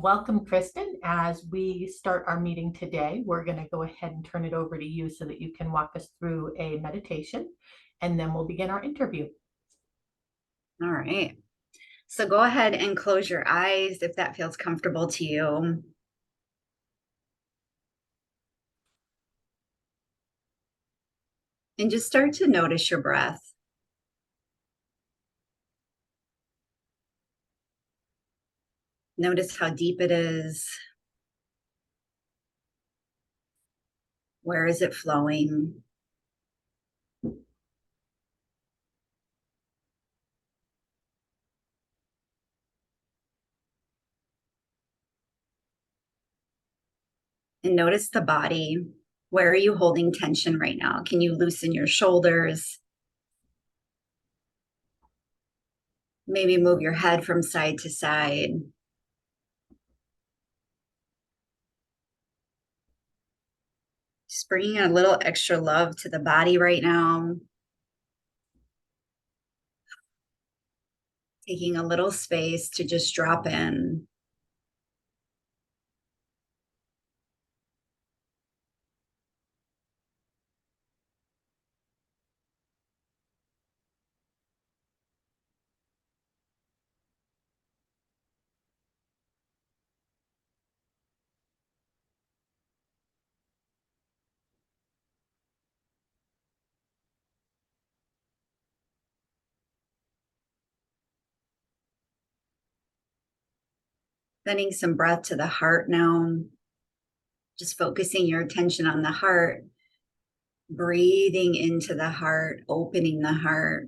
welcome, Kristen. As we start our meeting today, we're going to go ahead and turn it over to you so that you can walk us through a meditation, and then we'll begin our interview. All right. So go ahead and close your eyes if that feels comfortable to you. And just start to notice your breath. Notice how deep it is. Where is it flowing? And notice the body. Where are you holding tension right now? Can you loosen your shoulders? Maybe move your head from side to side. Just bringing a little extra love to the body right now. Taking a little space to just drop in. Sending some breath to the heart now. Just focusing your attention on the heart, breathing into the heart, opening the heart.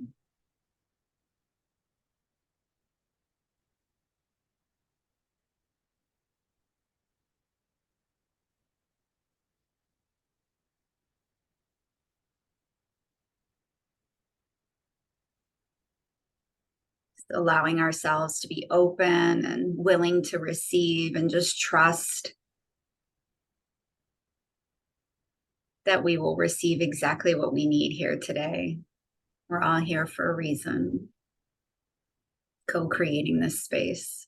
Just allowing ourselves to be open and willing to receive and just trust that we will receive exactly what we need here today. We're all here for a reason, co-creating this space.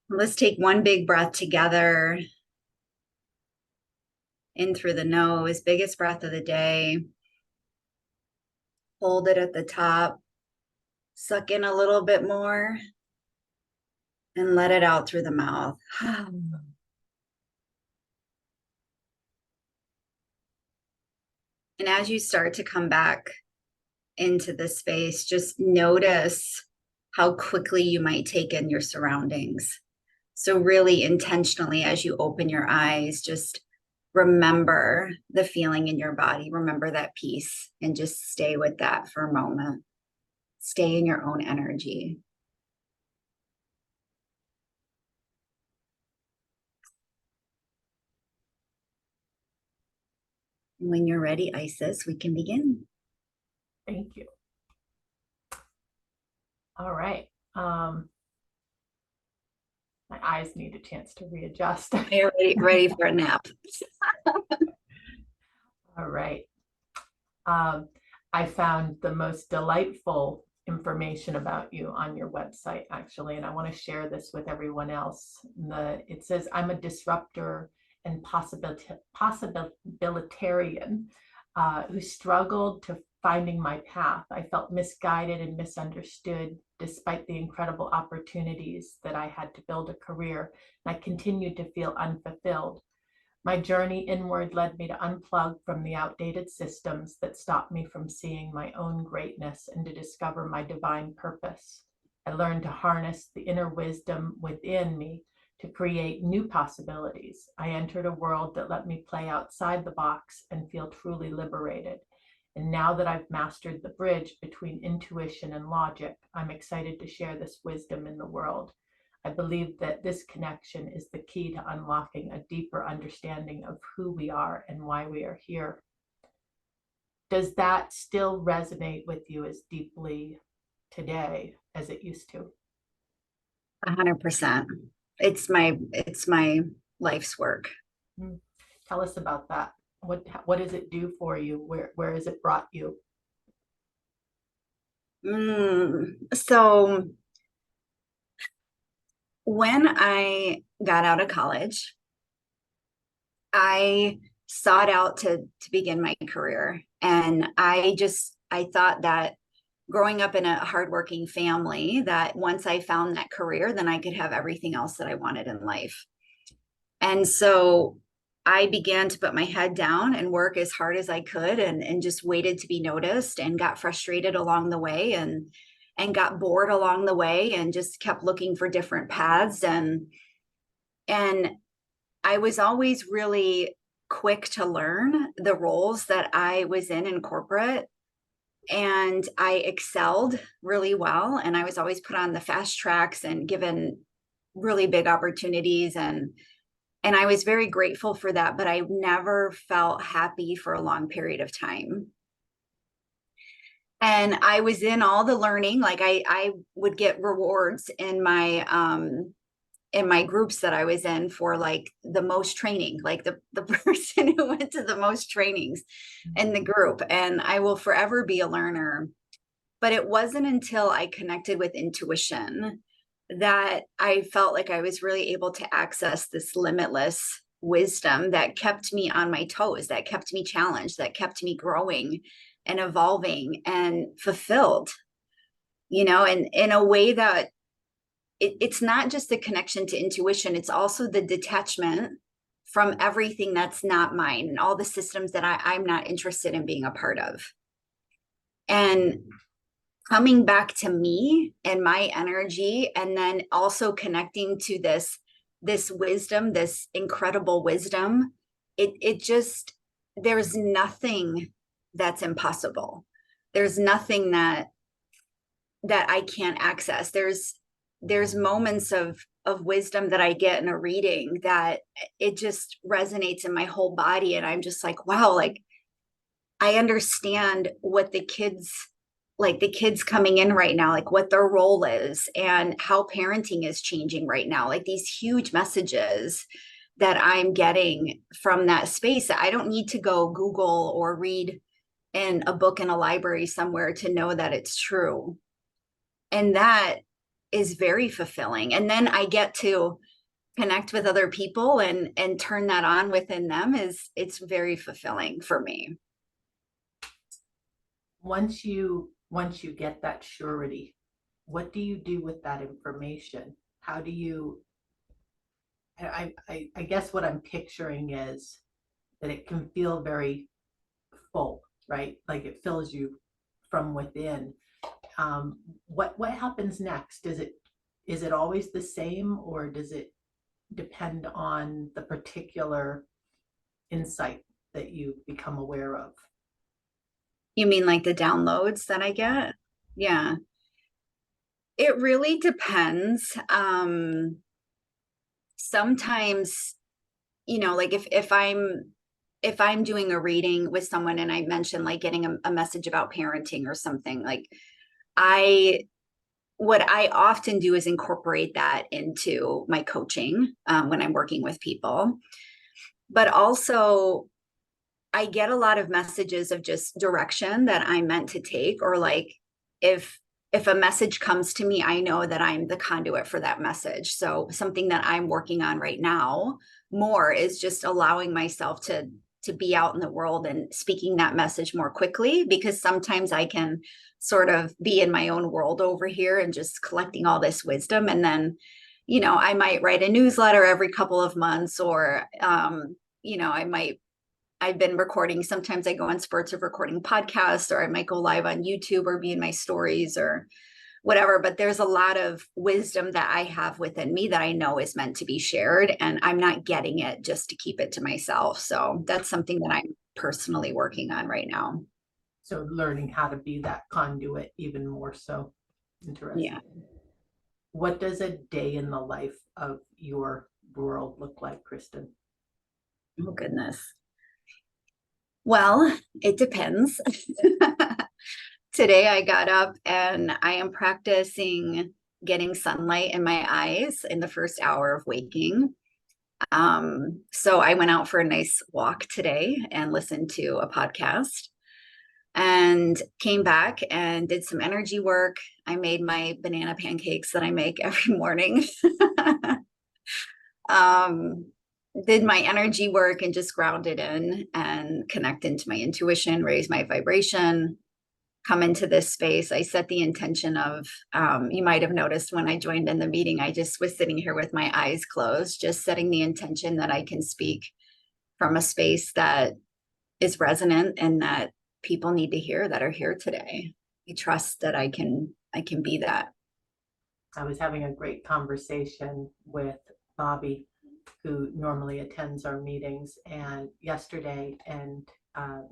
Let's take one big breath together. In through the nose, biggest breath of the day. Hold it at the top. Suck in a little bit more and let it out through the mouth. And as you start to come back into the space, just notice how quickly you might take in your surroundings. So really intentionally, as you open your eyes, just remember the feeling in your body, remember that peace, and just stay with that for a moment. Stay in your own energy. When you're ready, Isis, we can begin. Thank you. All right. My eyes need a chance to readjust. You're ready for a nap. All right. I found the most delightful information about you on your website, actually, and I want to share this with everyone else. It says, I'm a disruptor and possibilitarian who struggled to finding my path. I felt misguided and misunderstood despite the incredible opportunities that I had to build a career. And I continued to feel unfulfilled. My journey inward led me to unplug from the outdated systems that stopped me from seeing my own greatness and to discover my divine purpose. I learned to harness the inner wisdom within me to create new possibilities. I entered a world that let me play outside the box and feel truly liberated. And now that I've mastered the bridge between intuition and logic, I'm excited to share this wisdom in the world. I believe that this connection is the key to unlocking a deeper understanding of who we are and why we are here. Does that still resonate with you as deeply today as it used to? 100%. It's my life's work. Tell us about that. What does it do for you? Where has it brought you? So when I got out of college, I sought out to begin my career. And I thought that growing up in a hardworking family, that once I found that career, then I could have everything else that I wanted in life. And so I began to put my head down and work as hard as I could, and just waited to be noticed, and got frustrated along the way, and got bored along the way, and just kept looking for different paths. And I was always really quick to learn the roles that I was in corporate, and I excelled really well, and I was always put on the fast tracks and given really big opportunities, and I was very grateful for that, but I never felt happy for a long period of time. And I was in all the learning, like I would get rewards in my groups that I was in for like the most training, like the person who went to the most trainings in the group. And I will forever be a learner. But it wasn't until I connected with intuition that I felt like I was really able to access this limitless wisdom that kept me on my toes, that kept me challenged, that kept me growing and evolving and fulfilled, and in a way that it's not just the connection to intuition, it's also the detachment from everything that's not mine and all the systems that I'm not interested in being a part of. And coming back to me and my energy, and then also connecting to this wisdom, this incredible wisdom, it just, there's nothing that's impossible. There's nothing that I can't access. There's moments of wisdom that I get in a reading that it just resonates in my whole body, and I'm just like, wow, like I understand what the kids coming in right now, like what their role is and how parenting is changing right now, like these huge messages that I'm getting from that space. I don't need to go Google or read in a book in a library somewhere to know that it's true. And that is very fulfilling. And then I get to connect with other people and turn that on within them. It's very fulfilling for me. Once you get that surety, what do you do with that information? How do you I guess what I'm picturing is that it can feel very full, right? Like it fills you from within. What happens next? Is it always the same, or does it depend on the particular insight that you become aware of? You mean like the downloads that I get? Yeah. It really depends. Sometimes, like if I'm doing a reading with someone and I mention like getting a message about parenting or something, like I what I often do is incorporate that into my coaching when I'm working with people. But also I get a lot of messages of just direction that I'm meant to take, or like if a message comes to me, I know that I'm the conduit for that message. So something that I'm working on right now more is just allowing myself to be out in the world and speaking that message more quickly, because sometimes I can sort of be in my own world over here and just collecting all this wisdom, and then I might write a newsletter every couple of months, or I've been recording. Sometimes I go on spurts of recording podcasts, or I might go live on YouTube or be in my stories or whatever. But there's a lot of wisdom that I have within me that I know is meant to be shared, and I'm not getting it just to keep it to myself. So that's something that I'm personally working on right now. So learning how to be that conduit even more so. Interesting. Yeah. What does a day in the life of your world look like, Kristen? Oh, goodness. Well, it depends. Today I got up and I am practicing getting sunlight in my eyes in the first hour of waking. So I went out for a nice walk today and listened to a podcast. and came back and did some energy work. I made my banana pancakes that I make every morning. um, did my energy work and just grounded in and connect into my intuition, raise my vibration, come into this space. I set the intention of, you might have noticed when I joined in the meeting, I just was sitting here with my eyes closed, just setting the intention that I can speak from a space that is resonant and that people need to hear that are here today. I trust that I can be that. I was having a great conversation with Bobby, who normally attends our meetings, and yesterday, and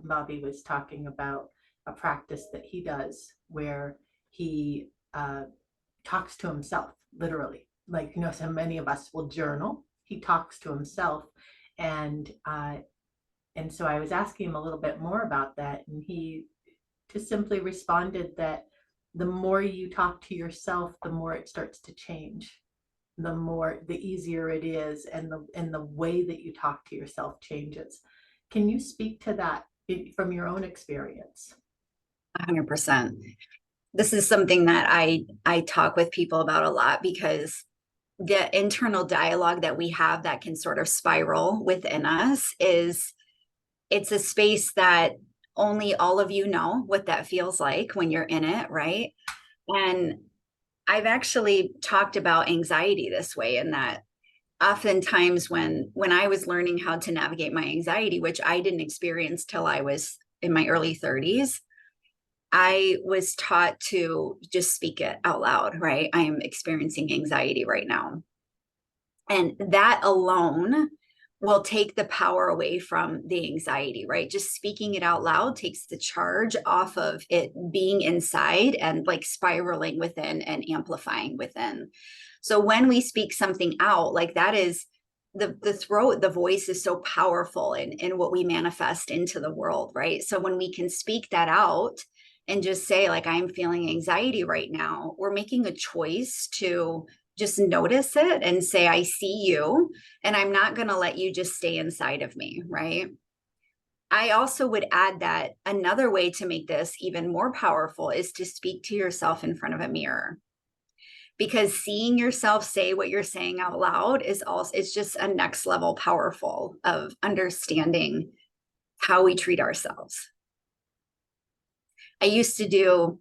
Bobby was talking about a practice that he does where he talks to himself, literally. Like, so many of us will journal. He talks to himself, and so I was asking him a little bit more about that, and he just simply responded that the more you talk to yourself, the more it starts to change. The easier it is, and the way that you talk to yourself changes. Can you speak to that from your own experience? 100%. This is something that I talk with people about a lot, because the internal dialogue that we have that can sort of spiral within us it's a space that only all of you know what that feels like when you're in it, right? And I've actually talked about anxiety this way, in that oftentimes when I was learning how to navigate my anxiety, which I didn't experience till I was in my early 30s, I was taught to just speak it out loud, right? I am experiencing anxiety right now. And that alone will take the power away from the anxiety, right? Just speaking it out loud takes the charge off of it being inside and like spiraling within and amplifying within. So when we speak something out, like that is the throat, the voice is so powerful in what we manifest into the world, right? So when we can speak that out and just say, like, I'm feeling anxiety right now, we're making a choice to just notice it and say, I see you, and I'm not going to let you just stay inside of me, right? I also would add that another way to make this even more powerful is to speak to yourself in front of a mirror. Because seeing yourself say what you're saying out loud is also, it's just a next level powerful of understanding how we treat ourselves. I used to do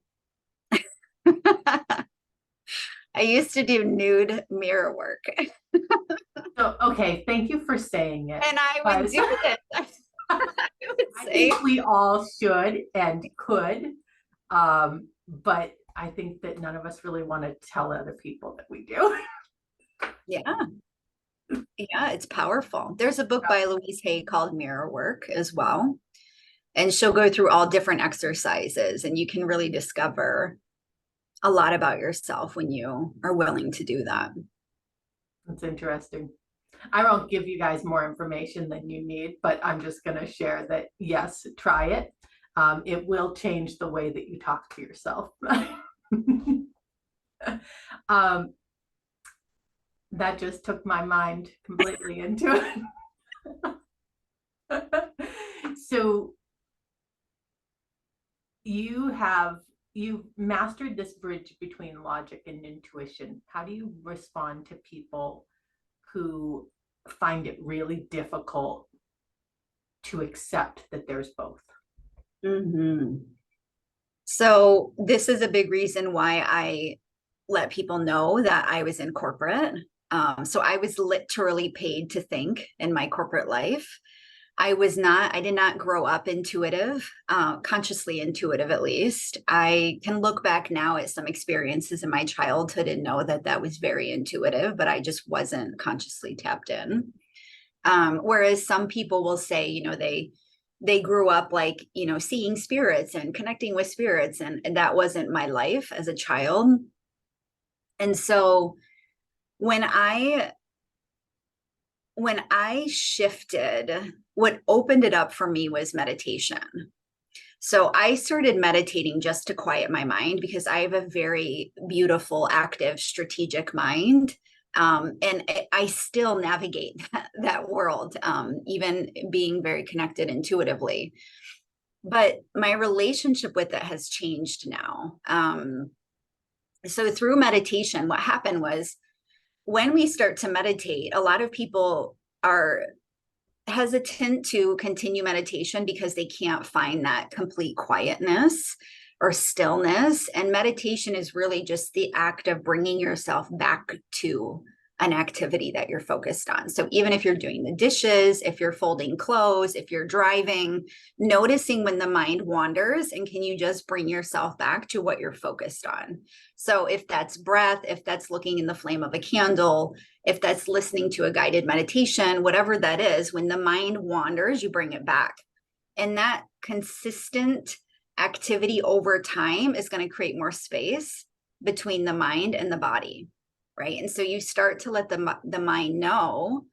I used to do nude mirror work. So, okay, thank you for saying it. And I would do it. I think we all should and could, but I think that none of us really want to tell other people that we do. Yeah. Yeah, it's powerful. There's a book by Louise Hay called Mirror Work as well. And she'll go through all different exercises, and you can really discover a lot about yourself when you are willing to do that. That's interesting. I won't give you guys more information than you need, but I'm just going to share that, yes, try it. It will change the way that you talk to yourself. That just took my mind completely into it. So you've mastered this bridge between logic and intuition. How do you respond to people who find it really difficult to accept that there's both? Mm-hmm. So this is a big reason why I let people know that I was in corporate. So I was literally paid to think in my corporate life. I did not grow up intuitive, consciously intuitive, at least. I can look back now at some experiences in my childhood and know that that was very intuitive, but I just wasn't consciously tapped in. Whereas some people will say, they grew up like, seeing spirits and connecting with spirits, and that wasn't my life as a child. And so when I shifted, what opened it up for me was meditation. So I started meditating just to quiet my mind, because I have a very beautiful, active, strategic mind. And I still navigate that world, even being very connected intuitively. but my relationship with it has changed now. So through meditation, what happened was when we start to meditate, a lot of people are hesitant to continue meditation because they can't find that complete quietness or stillness. And meditation is really just the act of bringing yourself back to an activity that you're focused on. So even if you're doing the dishes, if you're folding clothes, if you're driving, noticing when the mind wanders, and can you just bring yourself back to what you're focused on? So if that's breath, if that's looking in the flame of a candle, if that's listening to a guided meditation, whatever that is, when the mind wanders, you bring it back. And that consistent activity over time is going to create more space between the mind and the body, right? And so you start to let the mind know,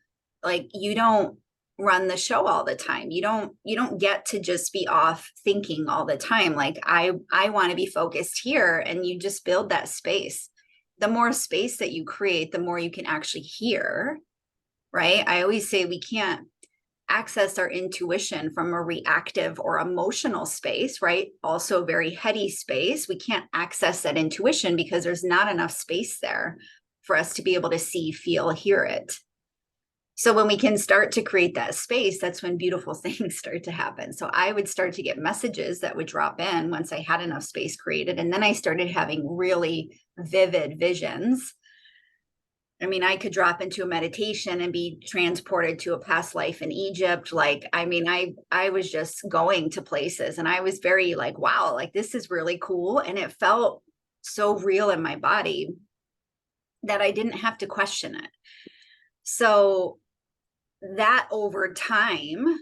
like, you don't run the show all the time. You don't get to just be off thinking all the time. Like, I want to be focused here, and you just build that space. The more space that you create, the more you can actually hear, right? I always say we can't access our intuition from a reactive or emotional space, right? Also very heady space. We can't access that intuition because there's not enough space there for us to be able to see, feel, hear it. So when we can start to create that space, that's when beautiful things start to happen. So I would start to get messages that would drop in once I had enough space created. And then I started having really vivid visions. I mean, I could drop into a meditation and be transported to a past life in Egypt. Like, I mean, I was just going to places, and I was very like, wow, like, this is really cool. And it felt so real in my body that I didn't have to question it. So that over time,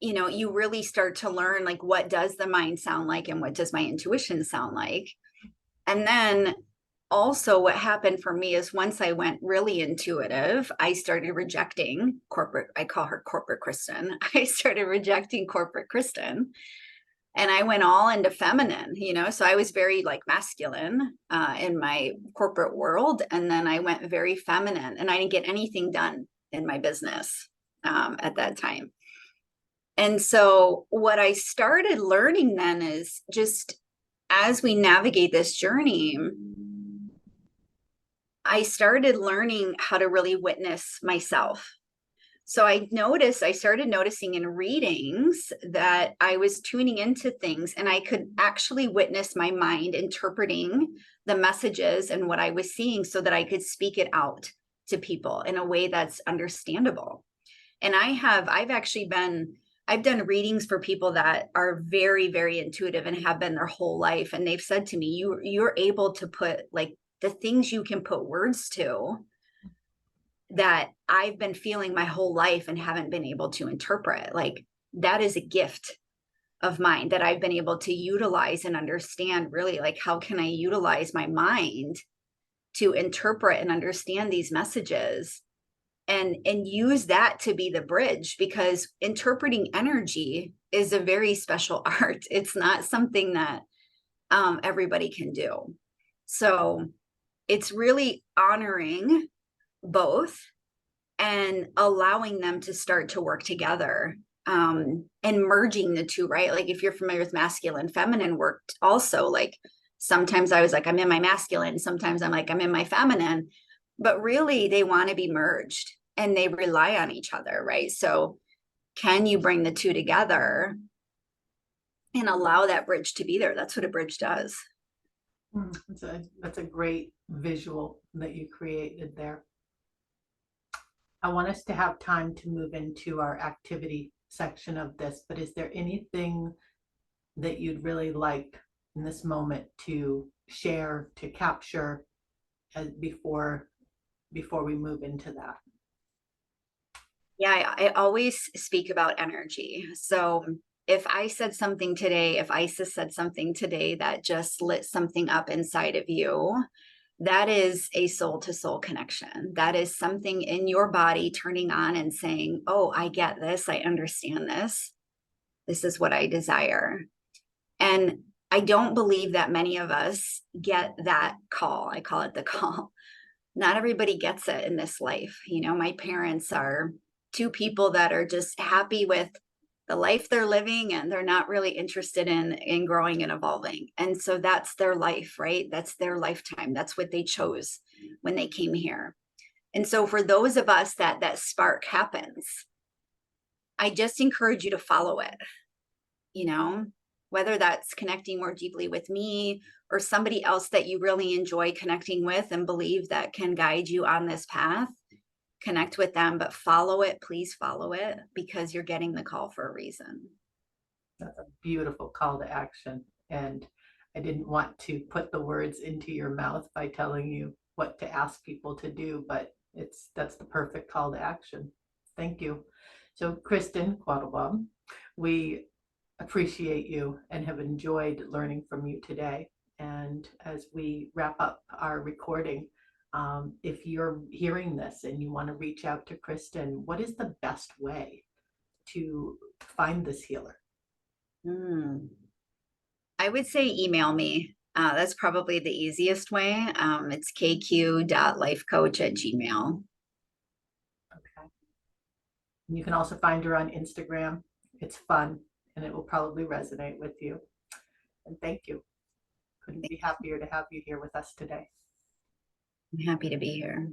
you know, you really start to learn, like, what does the mind sound like and what does my intuition sound like? And then also what happened for me is once I went really intuitive, I started rejecting corporate. I call her corporate Kristen. I started rejecting corporate Kristen, and I went all into feminine, you know, so I was very like masculine in my corporate world. And then I went very feminine, and I didn't get anything done in my business at that time. And so what I started learning then is, just as we navigate this journey, I started learning how to really witness myself. So I started noticing in readings that I was tuning into things, and I could actually witness my mind interpreting the messages and what I was seeing so that I could speak it out to people in a way that's understandable. And I've done readings for people that are very, very intuitive and have been their whole life. And they've said to me, you're able to put, like, the things you can put words to that I've been feeling my whole life and haven't been able to interpret. Like, that is a gift of mine that I've been able to utilize and understand, really, like, how can I utilize my mind to interpret and understand these messages, and use that to be the bridge, because interpreting energy is a very special art. It's not something that everybody can do. So it's really honoring both and allowing them to start to work together, and merging the two, right? Like, if you're familiar with masculine, feminine work also, like, sometimes I was like, I'm in my masculine, sometimes I'm like, I'm in my feminine, but really they want to be merged and they rely on each other, right? So can you bring the two together and allow that bridge to be there? That's what a bridge does. That's a great visual that you created there. I want us to have time to move into our activity section of this, but is there anything that you'd really like in this moment to share, to capture before we move into that? Yeah, I always speak about energy. So if I said something today, if Isis said something today that just lit something up inside of you, that is a soul to soul connection. That is something in your body turning on and saying, oh, I get this. I understand this. This is what I desire. And I don't believe that many of us get that call. I call it the call. Not everybody gets it in this life. You know, my parents are two people that are just happy with the life they're living, and they're not really interested in growing and evolving. And so that's their life, right? That's their lifetime. That's what they chose when they came here. And so for those of us that spark happens, I just encourage you to follow it, you know, whether that's connecting more deeply with me or somebody else that you really enjoy connecting with and believe that can guide you on this path. Connect with them, but follow it. Please follow it, because you're getting the call for a reason. That's a beautiful call to action. And I didn't want to put the words into your mouth by telling you what to ask people to do, but that's the perfect call to action. Thank you. So Kristen Quattlebaum, we appreciate you and have enjoyed learning from you today. And as we wrap up our recording, if you're hearing this and you want to reach out to Kristen, what is the best way to find this healer? I would say email me. That's probably the easiest way. It's kq.lifecoach@gmail. Okay. And you can also find her on Instagram. It's fun and it will probably resonate with you. And thank you. Couldn't be happier to have you here with us today. I'm happy to be here.